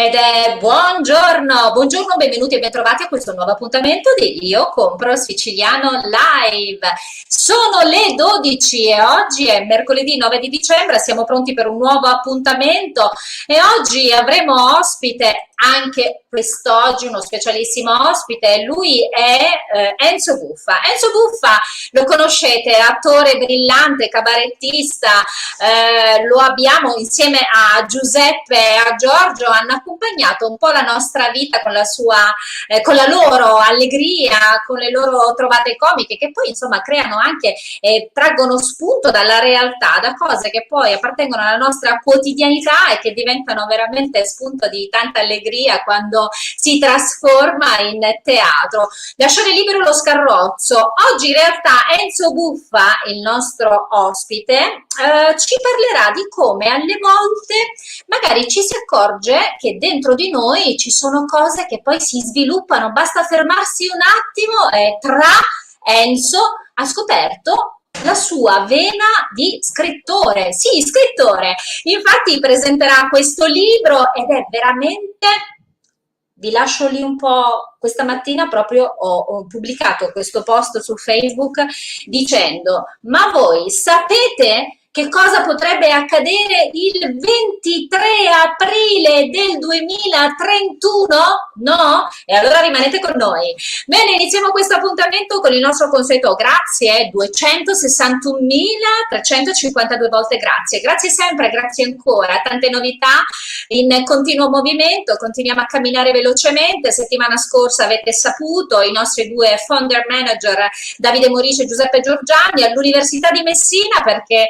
Ed è buongiorno, buongiorno, benvenuti e bentrovati a questo nuovo appuntamento di Io Compro Siciliano Live. Sono le 12 e oggi è mercoledì 9 di dicembre, siamo pronti per un nuovo appuntamento e oggi avremo ospite anche quest'oggi uno specialissimo ospite, lui è Enzo Buffa. Enzo Buffa lo conoscete, attore brillante, cabarettista, lo abbiamo insieme a Giuseppe e a Giorgio, hanno accompagnato un po' la nostra vita con la sua, con la loro allegria, con le loro trovate comiche che poi insomma creano anche, traggono spunto dalla realtà, da cose che poi appartengono alla nostra quotidianità e che diventano veramente spunto di tanta allegria quando si trasforma in teatro. Lasciare libero lo scarrozzo. Oggi in realtà Enzo Buffa, il nostro ospite, ci parlerà di come alle volte magari ci si accorge che dentro di noi ci sono cose che poi si sviluppano, basta fermarsi un attimo e Enzo ha scoperto la sua vena di scrittore. Sì, scrittore. Infatti presenterà questo libro ed è veramente, vi lascio lì un po', questa mattina proprio ho pubblicato questo post su Facebook dicendo: ma voi sapete che cosa potrebbe accadere il 23 aprile del 2031? No? E allora rimanete con noi. Bene, iniziamo questo appuntamento con il nostro consueto grazie, 261.352 volte grazie. Grazie sempre, grazie ancora, tante novità in continuo movimento, continuiamo a camminare velocemente. Settimana scorsa avete saputo i nostri due founder manager Davide Morice e Giuseppe Giorgiani all'Università di Messina, perché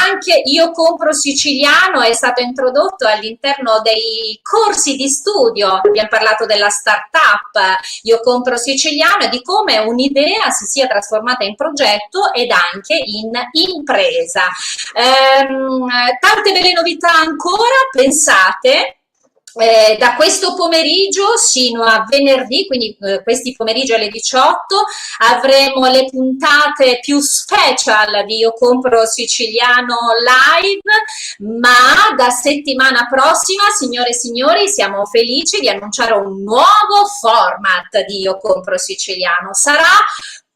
anche Io Compro Siciliano è stato introdotto all'interno dei corsi di studio. Abbiamo parlato della startup Io Compro Siciliano e di come un'idea si sia trasformata in progetto ed anche in impresa. Tante belle novità ancora, pensate. Da questo pomeriggio sino a venerdì, quindi questi pomeriggi alle 18, avremo le puntate più special di Io Compro Siciliano Live, ma da settimana prossima, signore e signori, siamo felici di annunciare un nuovo format di Io Compro Siciliano. Sarà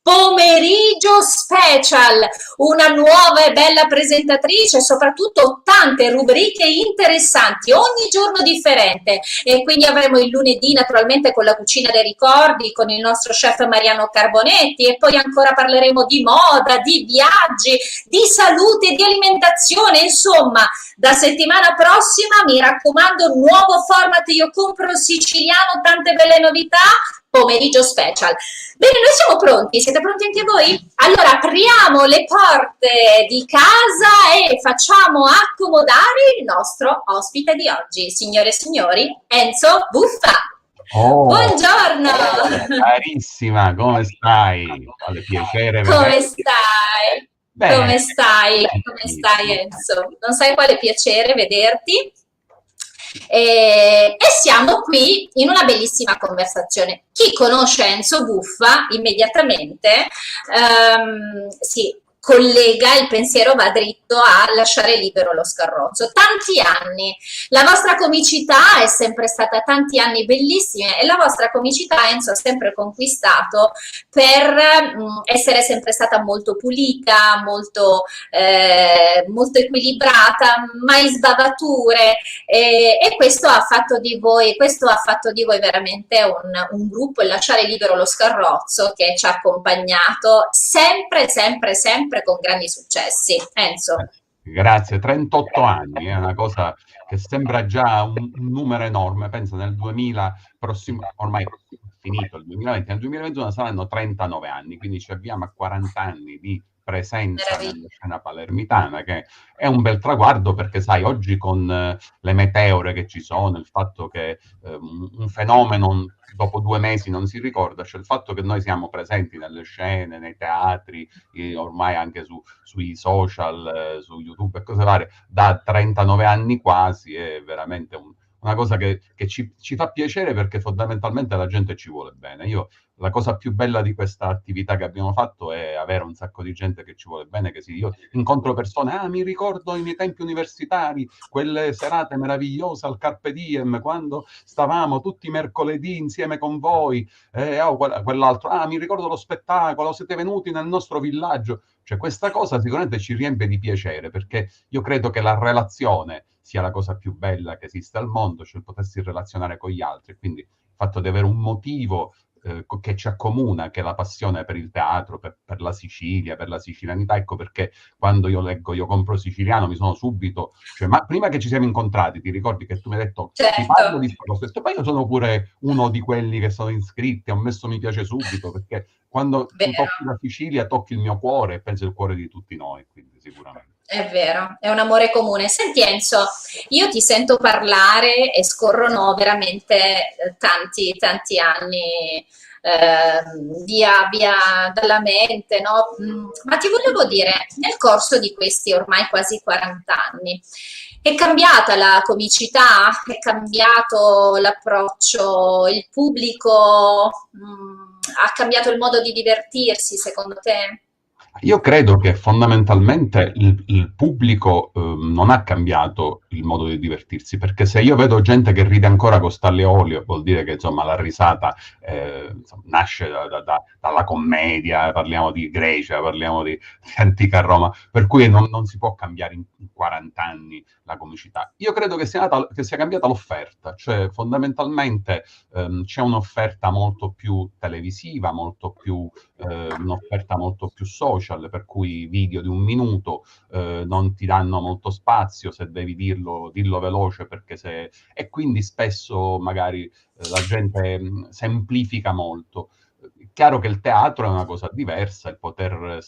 pomeriggio special, una nuova e bella presentatrice e soprattutto tante rubriche interessanti, ogni giorno differente. E quindi avremo il lunedì naturalmente con la cucina dei ricordi con il nostro chef Mariano Carbonetti, e poi ancora parleremo di moda, di viaggi, di salute, di alimentazione. Insomma, da settimana prossima mi raccomando, nuovo format Io Compro Siciliano, tante belle novità, pomeriggio special. Bene, noi siamo pronti, siete pronti anche voi? Allora apriamo le porte di casa e facciamo accomodare il nostro ospite di oggi, signore e signori, Enzo Buffa. Oh, Buongiorno! carissima, come stai? Quale piacere Come vederti. stai? Bene, Come stai? Come stai, benissimo. Enzo? Non sai quale piacere vederti? E siamo qui in una bellissima conversazione. Chi conosce Enzo Buffa immediatamente si collega, il pensiero va dritto a lasciare libero lo scarrozzo. Tanti anni, la vostra comicità è sempre stata tanti anni bellissime e la vostra comicità, Enzo, ha sempre conquistato per essere sempre stata molto pulita, molto equilibrata, mai sbavature, e questo ha fatto di voi veramente un gruppo, e lasciare libero lo scarrozzo che ci ha accompagnato sempre, sempre, sempre con grandi successi. Enzo. Grazie, 38 anni, è una cosa che sembra già un numero enorme. Penso nel 2000, ormai è finito il 2020, nel 2021 saranno 39 anni, quindi ci avviamo a 40 anni di presenza Meraviglia. nella scena palermitana, che è un bel traguardo perché, sai, oggi con le meteore che ci sono, il fatto che un fenomeno dopo 2 mesi non si ricorda, cioè il fatto che noi siamo presenti nelle scene, nei teatri, ormai anche sui social, su YouTube e cose varie, da 39 anni quasi, è veramente una cosa che ci fa piacere perché fondamentalmente la gente ci vuole bene. La cosa più bella di questa attività che abbiamo fatto è avere un sacco di gente che ci vuole bene, io incontro persone, mi ricordo i miei tempi universitari, quelle serate meravigliose al Carpe Diem, quando stavamo tutti i mercoledì insieme con voi, quell'altro, mi ricordo lo spettacolo, siete venuti nel nostro villaggio. Cioè, questa cosa sicuramente ci riempie di piacere, perché io credo che la relazione sia la cosa più bella che esiste al mondo, cioè il potersi relazionare con gli altri. Quindi il fatto di avere un motivo che ci accomuna, che è la passione per il teatro, per la Sicilia, per la sicilianità. Ecco perché quando io leggo Io compro siciliano mi sono subito, cioè, ma prima che ci siamo incontrati, ti ricordi che tu mi hai detto ti parlo Certo. di questo? Poi io sono pure uno di quelli che sono iscritti, ho messo mi piace subito, perché quando tu Vero. tocchi la Sicilia tocchi il mio cuore e penso il cuore di tutti noi, quindi sicuramente. È vero, è un amore comune. Senti Enzo, io ti sento parlare e scorrono veramente tanti, tanti anni via dalla mente, no? Ma ti volevo dire, nel corso di questi ormai quasi 40 anni, è cambiata la comicità? È cambiato l'approccio? Il pubblico, ha cambiato il modo di divertirsi, secondo te? Io credo che fondamentalmente il pubblico non ha cambiato il modo di divertirsi, perché se io vedo gente che ride ancora con Stalle e Olio, vuol dire che insomma la risata insomma, nasce dalla commedia, parliamo di Grecia, parliamo di antica Roma, per cui non si può cambiare in 40 anni la comicità. Io credo che sia cambiata l'offerta, cioè fondamentalmente c'è un'offerta molto più televisiva, un'offerta molto più social, per cui video di un minuto non ti danno molto spazio, se devi dillo veloce, e quindi spesso magari la gente semplifica molto. Chiaro che il teatro è una cosa diversa, il poter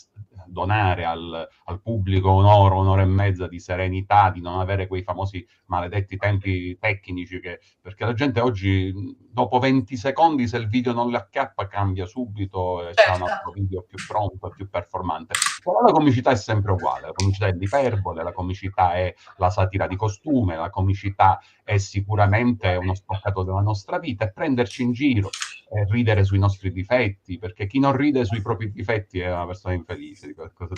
donare al pubblico un'ora e mezza di serenità, di non avere quei famosi maledetti tempi tecnici, perché la gente oggi, dopo 20 secondi, se il video non le acchiappa, cambia subito e c'è un Certo. altro video più pronto e più performante. Però la comicità è sempre uguale, la comicità è l'iperbole, la comicità è la satira di costume, la comicità è sicuramente uno spaccato della nostra vita, e prenderci in giro, e ridere sui nostri difetti, perché chi non ride sui propri difetti è una persona infelice, di qualcosa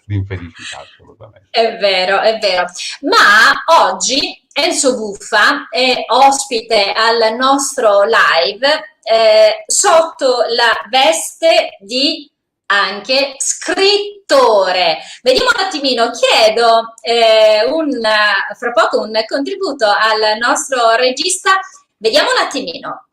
di infelicità, assolutamente. È vero, è vero. Ma oggi Enzo Buffa è ospite al nostro live sotto la veste di anche scrittore. Vediamo un attimino, chiedo fra poco un contributo al nostro regista. Vediamo un attimino.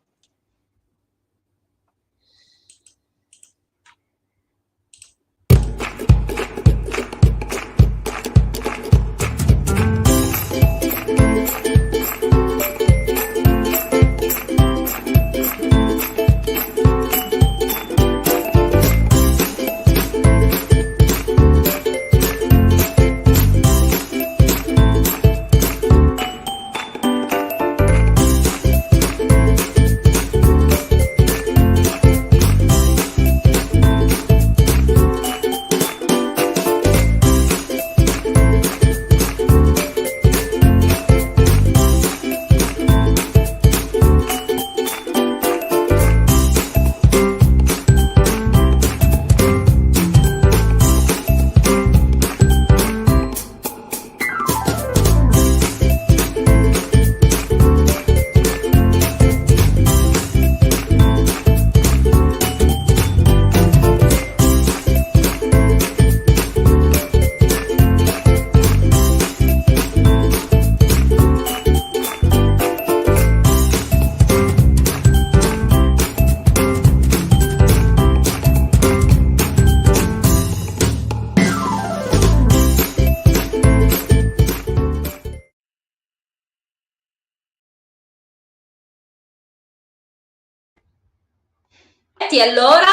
Allora,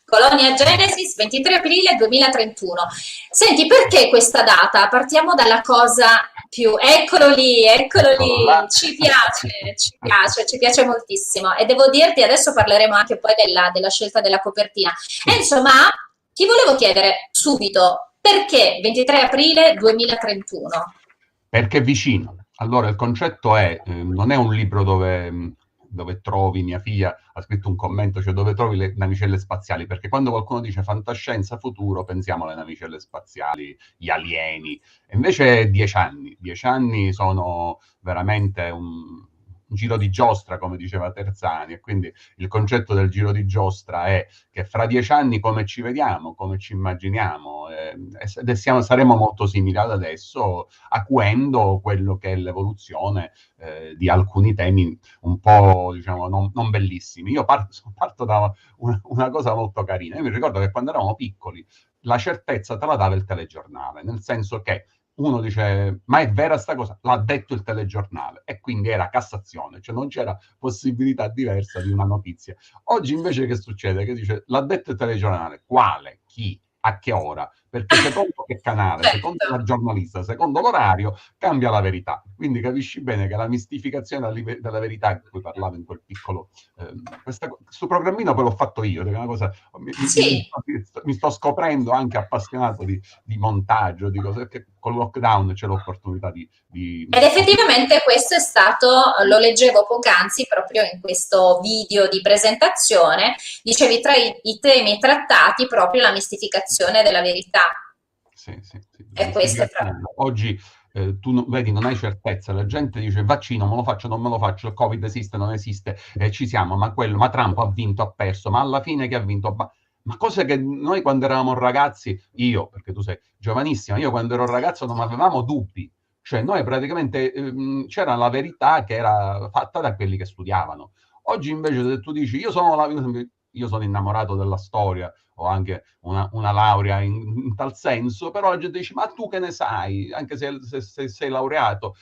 Colonia Genesis, 23 aprile 2031. Senti, perché questa data? Partiamo dalla cosa più... eccolo lì, ci piace moltissimo. E devo dirti, adesso parleremo anche poi della scelta della copertina. Sì. Insomma, ti volevo chiedere subito, perché 23 aprile 2031? Perché è vicino. Allora, il concetto è, non è un libro dove trovi, mia figlia ha scritto un commento, cioè dove trovi le navicelle spaziali, perché quando qualcuno dice fantascienza, futuro, pensiamo alle navicelle spaziali, gli alieni, e invece 10 anni, 10 anni sono veramente un giro di giostra, come diceva Terzani, e quindi il concetto del giro di giostra è che fra 10 anni come ci vediamo, come ci immaginiamo, saremo molto simili ad adesso, acuendo quello che è l'evoluzione di alcuni temi un po', diciamo, non bellissimi. Io parto da una cosa molto carina. Io mi ricordo che quando eravamo piccoli la certezza te la dava il telegiornale, nel senso che uno dice, ma è vera sta cosa? L'ha detto il telegiornale, e quindi era Cassazione, cioè non c'era possibilità diversa di una notizia. Oggi invece che succede? Che dice, l'ha detto il telegiornale, quale? Chi? A che ora? Perché secondo che canale, secondo Certo. la giornalista, secondo l'orario, cambia la verità. Quindi capisci bene che la mistificazione della verità di cui parlavo in quel piccolo... questo programmino poi l'ho fatto io, che è una cosa... Sì. Mi sto scoprendo anche appassionato di montaggio, di cose, perché con il lockdown c'è l'opportunità di Ed effettivamente questo è stato, lo leggevo poc'anzi proprio in questo video di presentazione, dicevi tra i temi trattati proprio la mistificazione della verità. Sì, sì, sì, la E questo è mistificazione. Oggi tu vedi, non hai certezza, la gente dice vaccino, me lo faccio, non me lo faccio, il Covid esiste, non esiste, ci siamo, ma quello, ma Trump ha vinto, ha perso, ma alla fine che ha vinto? Ma cose che noi quando eravamo ragazzi, io, perché tu sei giovanissima, io quando ero ragazzo non avevamo dubbi, cioè noi praticamente c'era la verità che era fatta da quelli che studiavano. Oggi invece se tu dici io sono innamorato della storia, ho anche una laurea in tal senso, però la gente dice, ma tu che ne sai? Anche se sei laureato,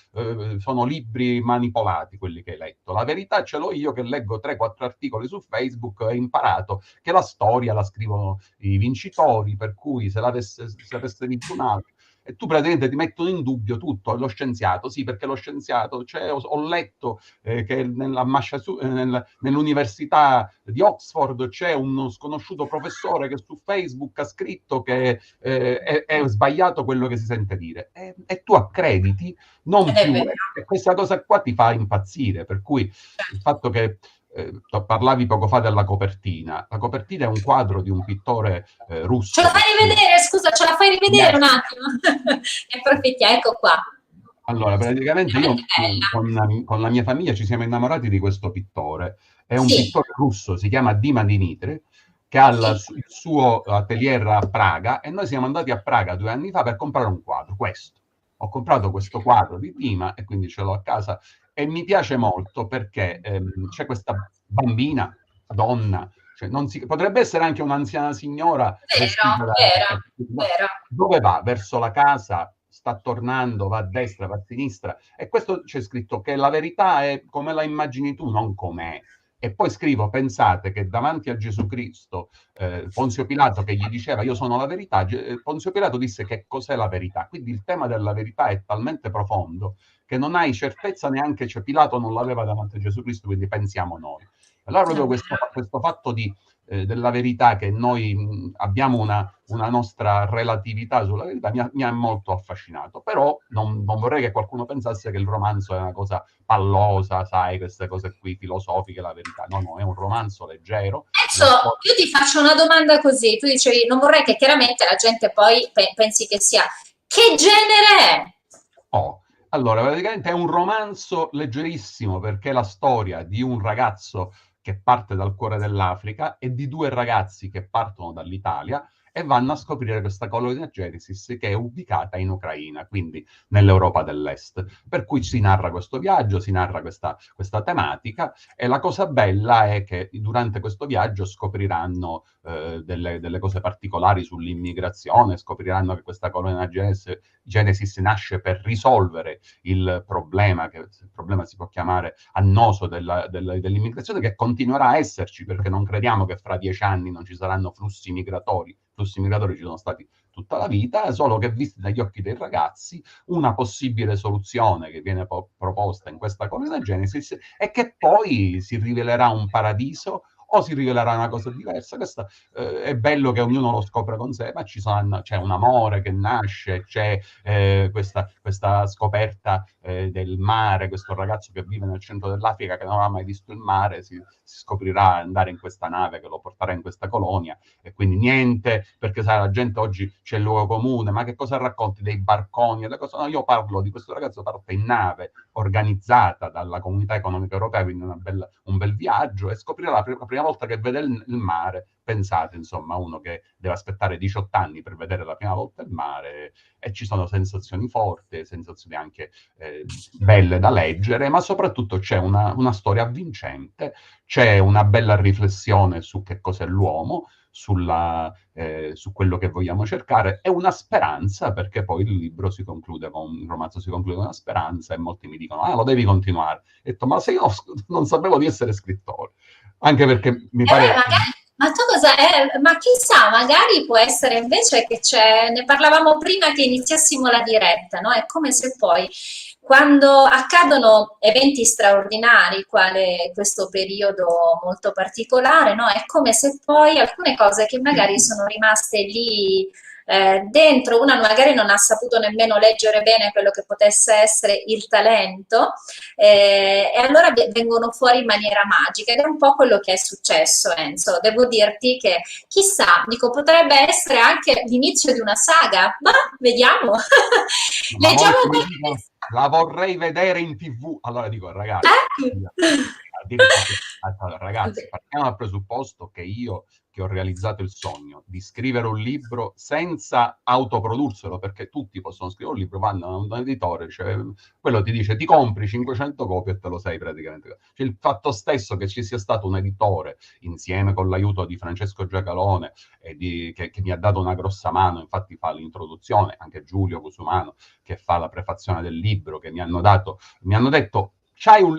sono libri manipolati quelli che hai letto. La verità ce l'ho io che leggo 3-4 articoli su Facebook e ho imparato che la storia la scrivono i vincitori, per cui se avesse vinto un altro, e tu praticamente ti mettono in dubbio tutto, lo scienziato, sì, perché lo scienziato, cioè, ho letto che nell'università di Oxford c'è uno sconosciuto professore che su Facebook ha scritto che è sbagliato quello che si sente dire, e tu accrediti, non ed è più, vero. e questa cosa qua ti fa impazzire, per cui il fatto che parlavi poco fa della copertina, la copertina è un quadro di un pittore Ce la russo fai che si... rivedere? Scusa, ce la fai rivedere Yes. un attimo? Ne approfittiamo, ecco qua. Allora, praticamente Veramente io bella. con la mia famiglia ci siamo innamorati di questo pittore. È un Sì, pittore russo, si chiama Dima Dimitri, che ha sì. il suo atelier a Praga, e noi siamo andati a Praga 2 anni fa per comprare un quadro, questo. Ho comprato questo quadro di Dima e quindi ce l'ho a casa, e mi piace molto perché c'è questa bambina, donna, cioè potrebbe essere anche un'anziana signora Vero, vestita da... vero, vero. Dove va? Verso la casa, sta tornando, va a destra, va a sinistra. E questo c'è scritto che la verità è come la immagini tu, non com'è. E poi scrivo, pensate che davanti a Gesù Cristo, Ponzio Pilato che gli diceva io sono la verità, Ponzio Pilato disse che cos'è la verità. Quindi il tema della verità è talmente profondo che non hai certezza neanche, cioè Pilato non l'aveva davanti a Gesù Cristo, quindi pensiamo noi. Allora È proprio vero. questo fatto della verità, che noi abbiamo una nostra relatività sulla verità, mi ha molto affascinato, però non vorrei che qualcuno pensasse che il romanzo è una cosa pallosa, sai, queste cose qui filosofiche, la verità. No, no, è un romanzo leggero, una Adesso storia... io ti faccio una domanda così, tu dicevi, non vorrei che chiaramente la gente poi pensi che sia, che genere è? Oh, allora, praticamente è un romanzo leggerissimo perché è la storia di un ragazzo che parte dal cuore dell'Africa e di due ragazzi che partono dall'Italia e vanno a scoprire questa colonia Genesis che è ubicata in Ucraina, quindi nell'Europa dell'Est. Per cui si narra questo viaggio, si narra questa tematica, e la cosa bella è che durante questo viaggio scopriranno delle cose particolari sull'immigrazione, scopriranno che questa colonia Genesis nasce per risolvere il problema, che il problema si può chiamare annoso dell'immigrazione, che continuerà a esserci, perché non crediamo che fra 10 anni non ci saranno flussi migratori. Flussi migratori ci sono stati tutta la vita, solo che visti dagli occhi dei ragazzi, una possibile soluzione che viene proposta in questa colonia Genesis è che poi si rivelerà un paradiso, o si rivelerà una cosa diversa. Questo è bello che ognuno lo scopre con sé, ma c'è un amore che nasce, c'è questa scoperta del mare, questo ragazzo che vive nel centro dell'Africa che non aveva mai visto il mare, si scoprirà andare in questa nave che lo porterà in questa colonia, e quindi niente, perché sai, la gente oggi c'è il luogo comune, ma che cosa racconti dei barconi? No, io parlo di questo ragazzo parte in nave organizzata dalla Comunità Economica Europea, quindi un bel viaggio, e scoprirà la prima volta che vede il mare. Pensate, insomma, uno che deve aspettare 18 anni per vedere la prima volta il mare, e ci sono sensazioni forti, sensazioni anche belle da leggere, ma soprattutto c'è una storia avvincente, c'è una bella riflessione su che cos'è l'uomo, su quello che vogliamo cercare, e una speranza, perché poi il romanzo si conclude con una speranza, e molti mi dicono, lo devi continuare. Ho detto, ma se io non sapevo di essere scrittore, anche perché mi pare... Magari, ma tu cosa, ma chissà, magari può essere invece che ne parlavamo prima che iniziassimo la diretta, no? È come se poi quando accadono eventi straordinari, quale questo periodo molto particolare, no? È come se poi alcune cose che magari sono rimaste lì dentro, una magari non ha saputo nemmeno leggere bene quello che potesse essere il talento, e allora vengono fuori in maniera magica, ed è un po' quello che è successo, Enzo. Devo dirti che chissà, dico, potrebbe essere anche l'inizio di una saga, ma vediamo. Ma Leggiamo dicono, la vorrei vedere in TV. Allora dico, ragazzi, ragazzi, partiamo dal presupposto che io, che ho realizzato il sogno di scrivere un libro senza autoprodurselo, perché tutti possono scrivere un libro, vanno a un editore, cioè, quello ti dice ti compri 500 copie e te lo sei praticamente. Cioè, il fatto stesso che ci sia stato un editore, insieme con l'aiuto di Francesco Giacalone, che mi ha dato una grossa mano, infatti fa l'introduzione, anche Giulio Cusumano, che fa la prefazione del libro, che mi hanno detto,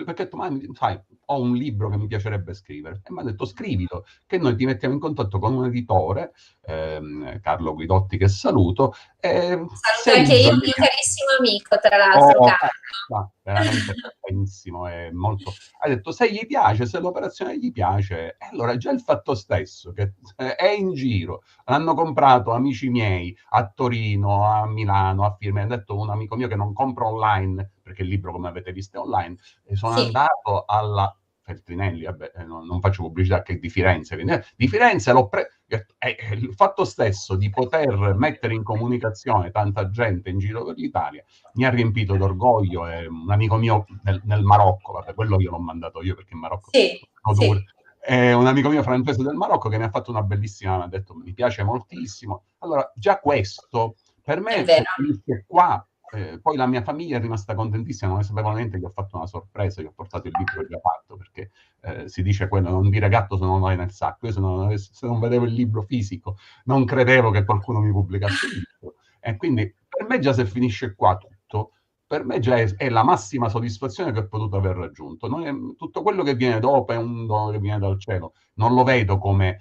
perché tu, sai, ho un libro che mi piacerebbe scrivere, e mi ha detto scrivilo, che noi ti mettiamo in contatto con un editore, Carlo Guidotti, che saluto. Saluto anche io, un mio carissimo amico, tra l'altro, Carlo. Veramente benissimo, è molto... Ha detto, se gli piace, se l'operazione gli piace, allora già il fatto stesso che è in giro, l'hanno comprato amici miei a Torino, a Milano, a Firme, ha detto un amico mio che non compra online, perché il libro, come avete visto, è online, e sono andato alla Feltrinelli, vabbè, non faccio pubblicità, che di Firenze, quindi, di Firenze il fatto stesso di poter mettere in comunicazione tanta gente in giro per l'Italia mi ha riempito d'orgoglio. E un amico mio nel Marocco, vabbè, quello io l'ho mandato io perché in Marocco un amico mio francese del Marocco che mi ha fatto una bellissima, mi ha detto mi piace moltissimo. Allora già questo per me, se finisce qua, poi la mia famiglia è rimasta contentissima, non ne sapevo niente, gli ho fatto una sorpresa, gli ho portato il libro già fatto, perché si dice quello, non dire gatto se non lo hai nel sacco. Io se non vedevo il libro fisico non credevo che qualcuno mi pubblicasse il libro, e quindi per me già se finisce qua tutto, per me già è la massima soddisfazione che ho potuto aver raggiunto. Tutto quello che viene dopo è un dono che viene dal cielo, non lo vedo come...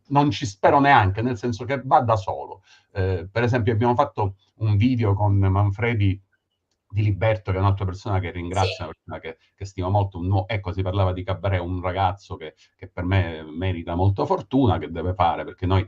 non ci spero neanche, nel senso che va da solo. Per esempio abbiamo fatto un video con Manfredi di Liberto, che è un'altra persona che ringrazio, una persona che stimo molto, ecco, si parlava di Cabaret, un ragazzo che per me merita molta fortuna, che deve fare, perché noi,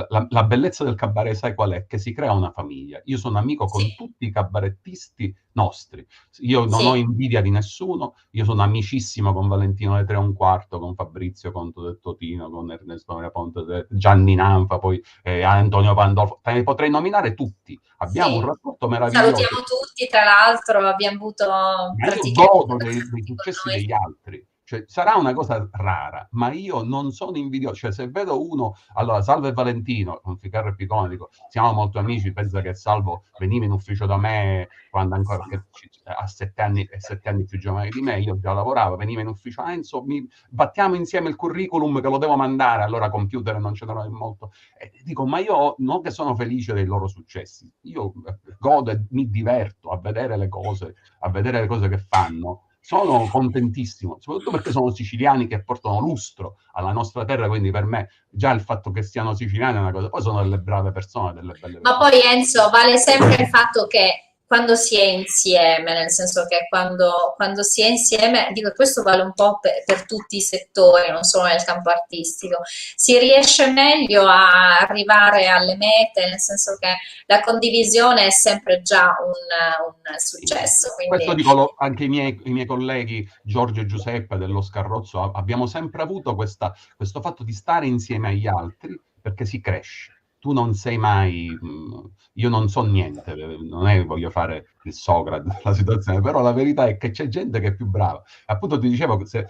la bellezza del Cabaret, sai qual è? Che si crea una famiglia. Io sono amico con tutti i cabarettisti nostri, io non ho invidia di nessuno, io sono amicissimo con Valentino Le Tre un Quarto, con Fabrizio Conto del Totino, con Ernesto Maria Ponte, Gianni Nanfa, poi Antonio Pandolfo, te ne potrei nominare tutti. Abbiamo un rapporto meraviglioso. Salutiamo tutti, tra l'altro abbiamo avuto... Ma io godo dei successi degli altri. Cioè, sarà una cosa rara, ma io non sono invidioso. Cioè, se vedo uno, allora, Salvo e Valentino, con Ficarro e Picone, dico, siamo molto amici, pensa che Salvo veniva in ufficio da me quando ancora, perché ha 7 anni più giovane di me, io già lavoravo, veniva in ufficio, Enzo, battiamo insieme il curriculum che lo devo mandare, allora computer non ce n'era molto. E dico, ma io non che sono felice dei loro successi, io godo e mi diverto a vedere le cose che fanno. Sono contentissimo, soprattutto perché sono siciliani che portano lustro alla nostra terra, quindi per me già il fatto che siano siciliani è una cosa, poi sono delle brave persone, delle belle persone. Ma poi Enzo, vale sempre il fatto che quando si è insieme, nel senso che quando si è insieme, dico, questo vale un po' per tutti i settori, non solo nel campo artistico, si riesce meglio a arrivare alle mete, nel senso che la condivisione è sempre già un successo. Questo Quindi dico anche i miei colleghi Giorgio e Giuseppe dello Scarrozzo, abbiamo sempre avuto questo fatto di stare insieme agli altri perché si cresce. Tu non sei mai, io non so niente, non è che voglio fare il Socrate della situazione, però la verità è che c'è gente che è più brava. Appunto ti dicevo che se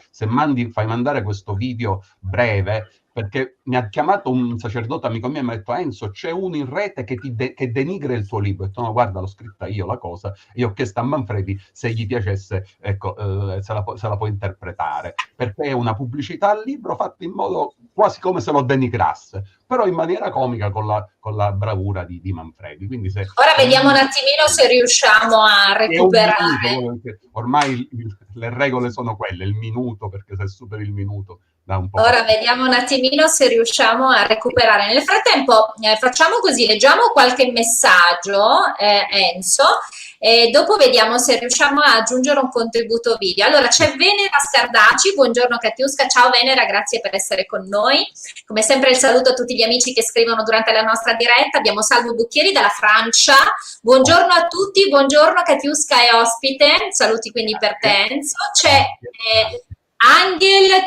fai mandare questo video breve, perché mi ha chiamato un sacerdote amico mio e mi ha detto: Enzo, c'è uno in rete che denigra il tuo libro. Ho detto: no, guarda, l'ho scritta io la cosa, e ho chiesto a Manfredi se gli piacesse, ecco, se la può interpretare, perché è una pubblicità al libro fatta in modo quasi come se lo denigrasse, però in maniera comica con la bravura di Manfredi. Quindi ora vediamo un attimino se riusciamo a è un recuperare. minuto, ormai le regole sono quelle, il minuto, perché se superi il minuto da un po' Ora fastidio. vediamo un attimino se riusciamo a recuperare. Nel frattempo facciamo così, leggiamo qualche messaggio, Enzo, e dopo vediamo se riusciamo a aggiungere un contributo video. Allora c'è Venera Scardaci, buongiorno Katiuska, ciao Venera, grazie per essere con noi. Come sempre il saluto a tutti gli amici che scrivono durante la nostra diretta. Abbiamo Salvo Bucchieri dalla Francia, buongiorno a tutti, buongiorno Katiuska e ospite, saluti quindi per te Enzo. C'è Angel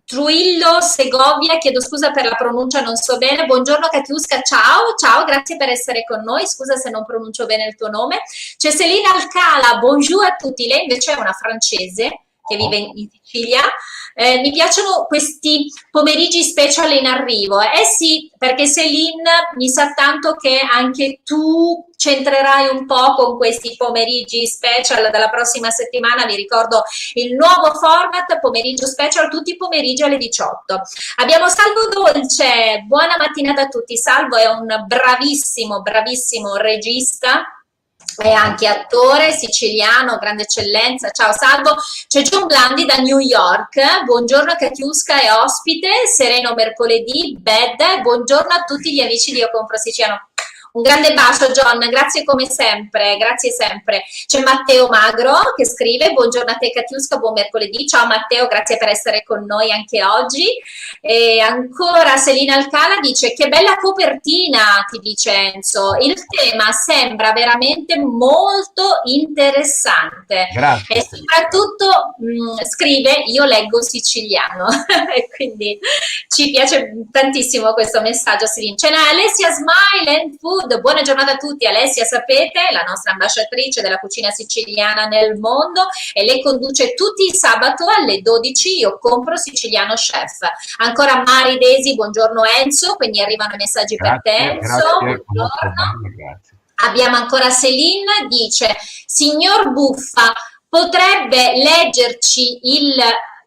Truillo Segovia, chiedo scusa per la pronuncia, non so bene. Buongiorno Katiuska, ciao, grazie per essere con noi. Scusa se non pronuncio bene il tuo nome. C'è Selina Alcala, bonjour a tutti. Lei invece è una francese che vive in Sicilia. Mi piacciono questi pomeriggi special in arrivo. Eh sì, perché Celine mi sa tanto che anche tu centrerai un po' con questi pomeriggi special dalla prossima settimana. Vi ricordo il nuovo format, pomeriggio special, tutti i pomeriggi alle 18. Abbiamo Salvo Dolce, buona mattinata a tutti. Salvo è un bravissimo regista, è anche attore siciliano, grande eccellenza. Ciao Salvo. C'è John Blandi da New York, buongiorno Katiuska e ospite, sereno mercoledì, bed, buongiorno a tutti gli amici di Io Compro Siciliano. Un grande bacio John, grazie come sempre, grazie sempre. C'è Matteo Magro che scrive: buongiorno a te Katiuska, buon mercoledì. Ciao Matteo, grazie per essere con noi anche oggi. E ancora Selina Alcala dice: che bella copertina, ti dice Enzo, il tema sembra veramente molto interessante. Grazie. E soprattutto scrive: io leggo siciliano e quindi ci piace tantissimo questo messaggio. C'è Alessia Smile and Food, buona giornata a tutti. Alessia, sapete, la nostra ambasciatrice della cucina siciliana nel mondo, e lei conduce tutti i sabato alle 12 Io Compro Siciliano Chef. Ancora Mari Desi, buongiorno Enzo, quindi arrivano i messaggi per te Enzo, buongiorno. Grazie. Abbiamo ancora Celine, dice: signor Buffa, potrebbe leggerci il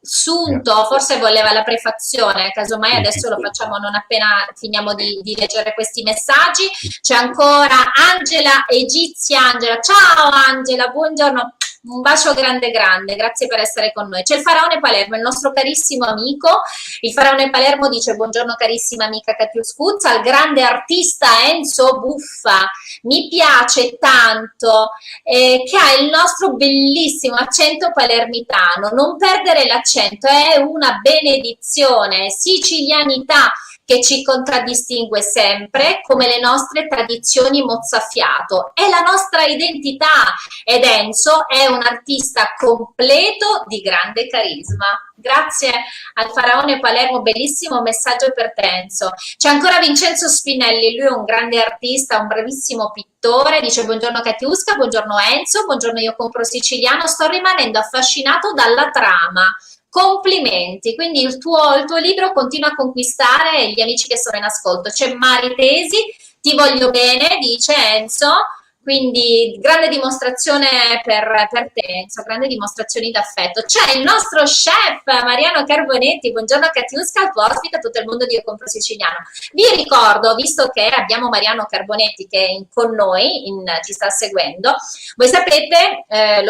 sunto, forse voleva la prefazione, casomai adesso lo facciamo non appena finiamo di leggere questi messaggi. C'è ancora Angela Egizia Angela, ciao Angela, buongiorno, un bacio grande, grazie per essere con noi. C'è il Faraone Palermo, il nostro carissimo amico. Il Faraone Palermo dice: buongiorno carissima amica Katiuska, al grande artista Enzo Buffa, mi piace tanto che ha il nostro bellissimo accento palermitano, non perdere l'accento, è una benedizione, sicilianità che ci contraddistingue sempre, come le nostre tradizioni mozzafiato, è la nostra identità, ed Enzo è un artista completo di grande carisma. Grazie al Faraone Palermo, bellissimo messaggio per te Enzo. C'è ancora Vincenzo Spinelli, lui è un grande artista, un bravissimo pittore, dice: buongiorno Katiuska, buongiorno Enzo, buongiorno Io Compro Siciliano, sto rimanendo affascinato dalla trama. Complimenti, quindi il tuo libro continua a conquistare gli amici che sono in ascolto. C'è Mari Tesi, ti voglio bene, dice Enzo, quindi grande dimostrazione per te Enzo, grande dimostrazioni d'affetto. C'è il nostro chef Mariano Carbonetti, buongiorno Katiuska, al tuo ospite, a tutto il mondo di Io Compro Siciliano. Vi ricordo, visto che abbiamo Mariano Carbonetti che è con noi, ci sta seguendo, voi sapete il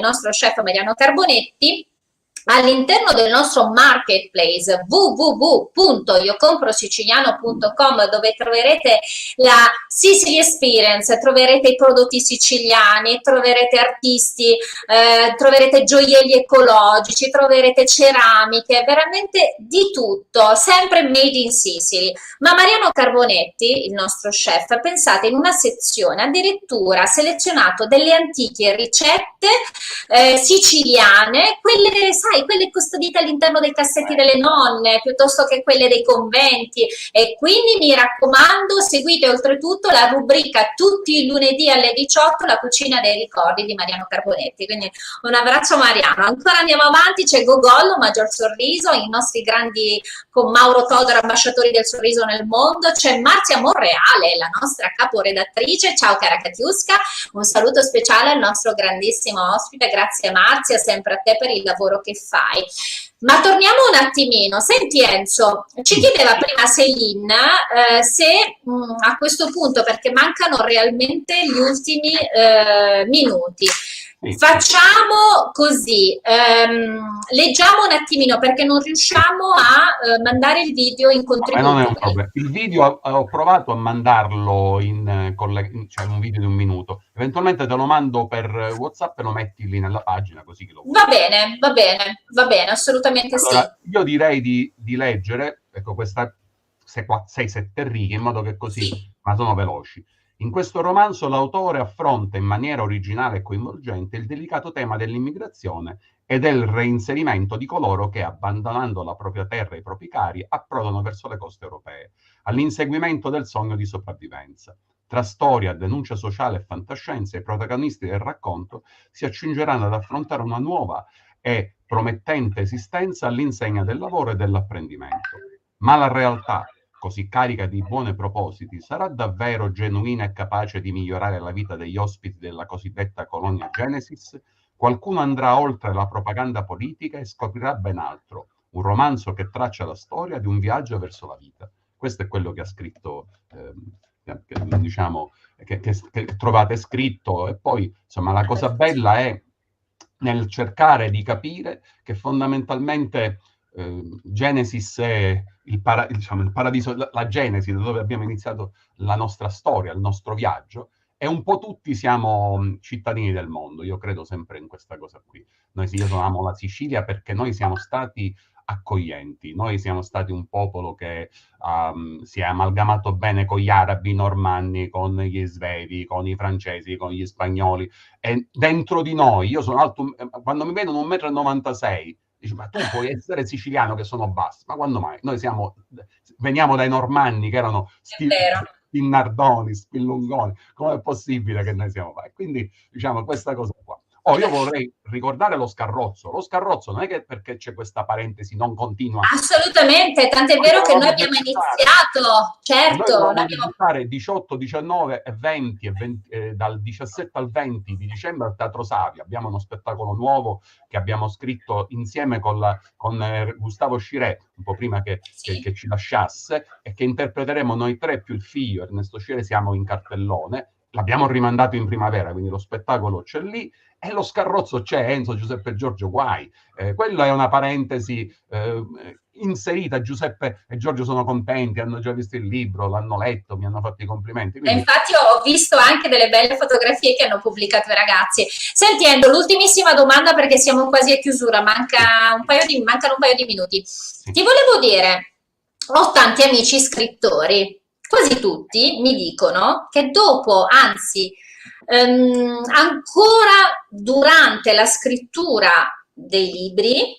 nostro chef Mariano Carbonetti all'interno del nostro marketplace www.iocomprosiciliano.com, dove troverete la Sicily Experience, troverete i prodotti siciliani, troverete artisti, troverete gioielli ecologici, troverete ceramiche, veramente di tutto, sempre made in Sicily. Ma Mariano Carbonetti, il nostro chef, pensate, in una sezione addirittura ha selezionato delle antiche ricette siciliane, quelle, sai, quelle custodite all'interno dei cassetti delle nonne, piuttosto che quelle dei conventi. E quindi mi raccomando, seguite oltretutto la rubrica tutti i lunedì alle 18, la cucina dei ricordi di Mariano Carbonetti. Quindi un abbraccio Mariano. Ancora andiamo avanti, c'è Gogollo, Maggior Sorriso, i nostri grandi, con Mauro Todor, ambasciatori del sorriso nel mondo, c'è Marzia Monreale, la nostra caporedattrice. Ciao cara Katiuska, un saluto speciale al nostro grandissimo ospite, grazie Marzia, sempre a te per il lavoro che fai. Ma torniamo un attimino, senti Enzo, ci chiedeva prima Céline se a questo punto, perché mancano realmente gli ultimi minuti, facciamo così, leggiamo un attimino perché non riusciamo a mandare il video in contributo. Non è un problema. Il video ho provato a mandarlo cioè un video di 1 minuto. Eventualmente te lo mando per WhatsApp e lo metti lì nella pagina, così che lo Va bene, va bene, va bene, assolutamente allora, sì. io direi di leggere, ecco, questa 6-7 righe, in modo che così, ma sono veloci. In questo romanzo l'autore affronta in maniera originale e coinvolgente il delicato tema dell'immigrazione e del reinserimento di coloro che, abbandonando la propria terra e i propri cari, approdano verso le coste europee, all'inseguimento del sogno di sopravvivenza. Tra storia, denuncia sociale e fantascienza, i protagonisti del racconto si accingeranno ad affrontare una nuova e promettente esistenza all'insegna del lavoro e dell'apprendimento. Ma la realtà, così carica di buoni propositi, sarà davvero genuina e capace di migliorare la vita degli ospiti della cosiddetta colonia Genesis? Qualcuno andrà oltre la propaganda politica e scoprirà ben altro, un romanzo che traccia la storia di un viaggio verso la vita. Questo è quello che ha scritto, diciamo, che trovate scritto. E poi, insomma, la cosa bella è nel cercare di capire che fondamentalmente Genesis è il paradiso, la Genesi, da dove abbiamo iniziato la nostra storia, il nostro viaggio, e un po' tutti siamo cittadini del mondo. Io credo sempre in questa cosa qui. Io amo la Sicilia perché noi siamo stati accoglienti, noi siamo stati un popolo che si è amalgamato bene con gli arabi, i normanni, con gli svevi, con i francesi, con gli spagnoli, e dentro di noi, io sono alto, quando mi vedono 1,96 m, dici, ma tu puoi essere siciliano che sono basso, ma quando mai? Noi veniamo dai normanni che erano Spinnardoni, Spillungoni, com'è possibile che noi siamo qua? Quindi, diciamo, questa cosa qua. Io vorrei ricordare lo Scarrozzo. Lo Scarrozzo non è che perché c'è questa parentesi non continua. Assolutamente, tant'è vero che noi abbiamo iniziato, certo. Noi visitare 18, 19 e 20, dal 17 al 20 di dicembre al Teatro Savia. Abbiamo uno spettacolo nuovo che abbiamo scritto insieme con Gustavo Scirè, un po' prima che ci lasciasse, e che interpreteremo noi tre più il figlio Ernesto Scirè. Siamo in cartellone. L'abbiamo rimandato in primavera, quindi lo spettacolo c'è lì. E lo Scarrozzo c'è, Enzo, Giuseppe, Giorgio, guai. Quella è una parentesi inserita. Giuseppe e Giorgio sono contenti, hanno già visto il libro, l'hanno letto, mi hanno fatto i complimenti. Quindi... infatti ho visto anche delle belle fotografie che hanno pubblicato i ragazzi. Senti Endo, l'ultimissima domanda perché siamo quasi a chiusura, mancano un paio di minuti. Sì. Ti volevo dire, ho tanti amici scrittori, quasi tutti mi dicono che dopo, anzi... ancora durante la scrittura dei libri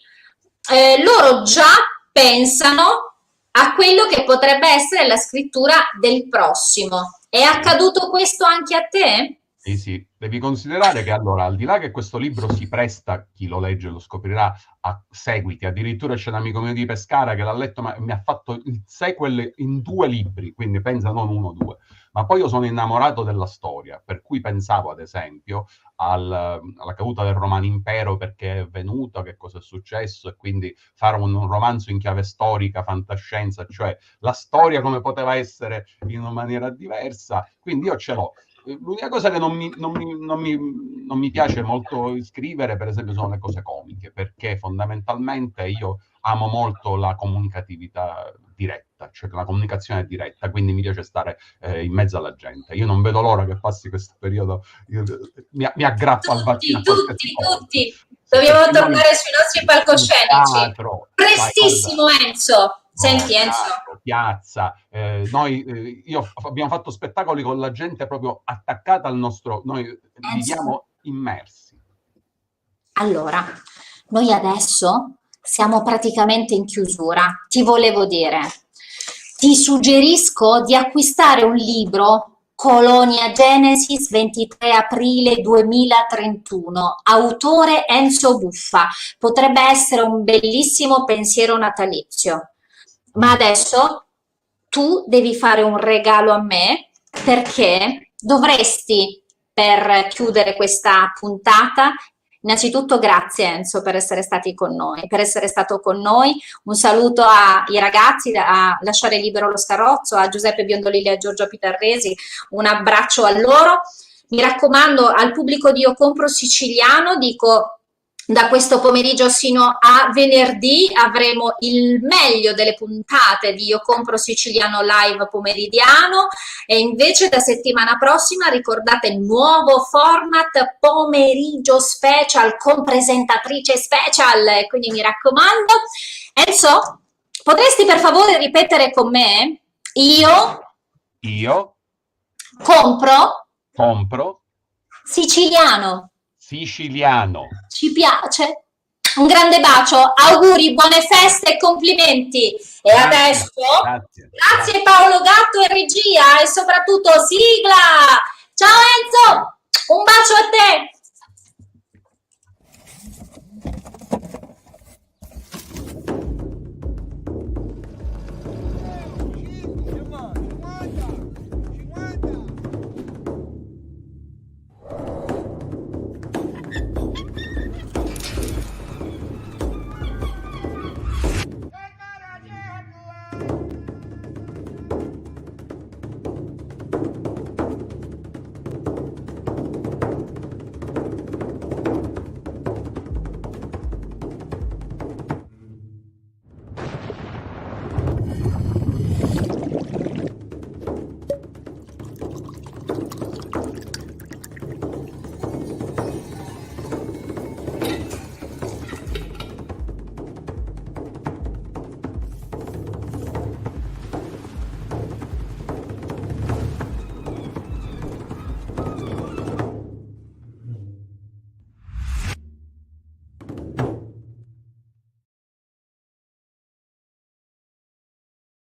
loro già pensano a quello che potrebbe essere la scrittura del prossimo. È accaduto questo anche a te? Sì, devi considerare che allora, al di là che questo libro si presta, chi lo legge lo scoprirà, a seguiti, addirittura c'è un amico mio di Pescara che l'ha letto, ma mi ha fatto il sequel in 2 libri, quindi pensa non 1 o 2. Ma poi io sono innamorato della storia, per cui pensavo ad esempio alla caduta del Romano Impero, perché è venuto, che cosa è successo, e quindi fare un romanzo in chiave storica, fantascienza, cioè la storia come poteva essere in una maniera diversa. Quindi io ce l'ho. L'unica cosa che non mi piace molto scrivere, per esempio, sono le cose comiche, perché fondamentalmente io amo molto la comunicatività diretta, cioè la comunicazione diretta, quindi mi piace stare in mezzo alla gente. Io non vedo l'ora che passi questo periodo, mi aggrappo al vaccino a qualsiasi cosa. Tutti. Dobbiamo tornare sui nostri palcoscenici. Teatro, Prestissimo, Enzo. Senti, no, Enzo. teatro, piazza, abbiamo fatto spettacoli con la gente proprio attaccata al nostro, noi viviamo immersi. Allora, noi adesso siamo praticamente in chiusura. Ti volevo dire, ti suggerisco di acquistare un libro, Colonia Genesis, 23 aprile 2031, autore Enzo Buffa. Potrebbe essere un bellissimo pensiero natalizio. Ma adesso tu devi fare un regalo a me, perché dovresti, per chiudere questa puntata, innanzitutto grazie Enzo per essere stati con noi, per essere stato con noi. Un saluto ai ragazzi, a Lasciare libero lo Scarrozzo, a Giuseppe Biondolilli e a Giorgio Pitarresi, un abbraccio a loro. Mi raccomando, al pubblico di Io Compro Siciliano dico: da questo pomeriggio sino a venerdì avremo il meglio delle puntate di Io Compro Siciliano live pomeridiano, e invece da settimana prossima ricordate il nuovo format pomeriggio special con presentatrice special, quindi mi raccomando. Enzo, potresti per favore ripetere con me? Io compro siciliano. Ci piace. Un grande bacio, auguri, buone feste e complimenti. E adesso, grazie Paolo Gatto e regia, e soprattutto sigla. Ciao Enzo, un bacio a te.